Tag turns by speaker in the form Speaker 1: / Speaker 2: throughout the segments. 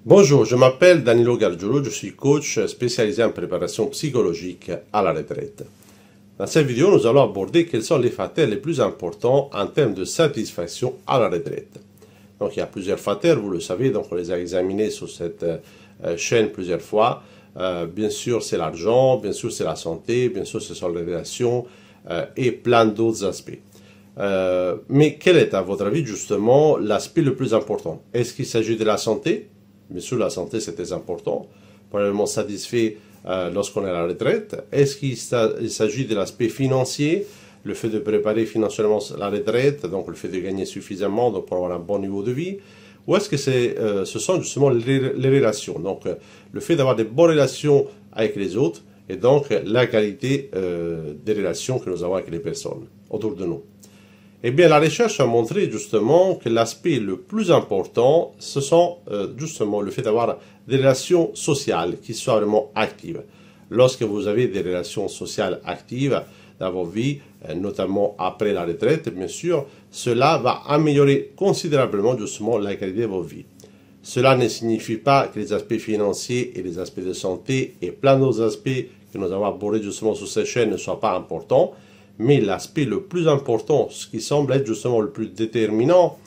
Speaker 1: Bonjour, je m'appelle Danilo Gargiulo, je suis coach spécialisé en préparation psychologique à la retraite. Dans cette vidéo, nous allons aborder quels sont les facteurs les plus importants en termes de satisfaction à la retraite. Donc il y a plusieurs facteurs, vous le savez, donc on les a examinés sur cette chaîne plusieurs fois. Bien sûr, c'est l'argent, bien sûr, c'est la santé, bien sûr, ce sont les relations et plein d'autres aspects. Mais quel est, à votre avis, justement, l'aspect le plus important? Est-ce qu'il s'agit de la santé? Bien sûr, la santé, c'est très important. Probablement satisfait lorsqu'on est à la retraite. Est-ce qu'il s'agit de l'aspect financier, le fait de préparer financièrement la retraite, donc le fait de gagner suffisamment donc pour avoir un bon niveau de vie? Ou est-ce que ce sont justement les relations, donc le fait d'avoir des bonnes relations avec les autres et donc la qualité des relations que nous avons avec les personnes autour de nous? Eh bien, la recherche a montré justement que l'aspect le plus important, ce sont justement le fait d'avoir des relations sociales qui soient vraiment actives. Lorsque vous avez des relations sociales actives dans vos vies, notamment après la retraite, bien sûr, cela va améliorer considérablement justement la qualité de vos vies. Cela ne signifie pas que les aspects financiers et les aspects de santé et plein d'autres aspects que nous avons abordés justement sur cette chaîne ne soient pas importants. Mais l'aspect le plus important, ce qui semble être justement le plus déterminant,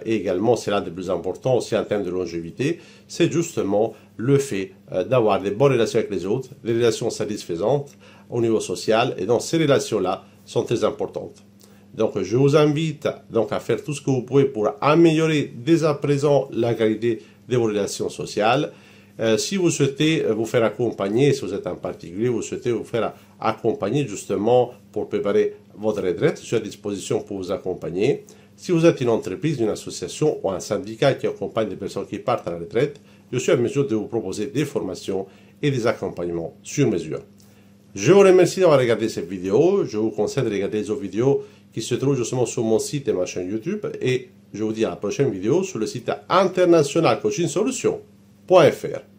Speaker 1: et également c'est l'un des plus importants aussi en termes de longévité, c'est justement le fait d'avoir des bonnes relations avec les autres, des relations satisfaisantes au niveau social, et donc ces relations-là sont très importantes. Donc je vous invite donc à faire tout ce que vous pouvez pour améliorer dès à présent la qualité de vos relations sociales. Si vous souhaitez vous faire accompagner, si vous êtes en particulier, vous souhaitez vous faire accompagner justement pour préparer votre retraite, je suis à disposition pour vous accompagner. Si vous êtes une entreprise, une association ou un syndicat qui accompagne des personnes qui partent à la retraite, je suis à mesure de vous proposer des formations et des accompagnements sur mesure. Je vous remercie d'avoir regardé cette vidéo. Je vous conseille de regarder les autres vidéos qui se trouvent justement sur mon site et ma chaîne YouTube. Et je vous dis à la prochaine vidéo sur le site international coaching solutions.fr.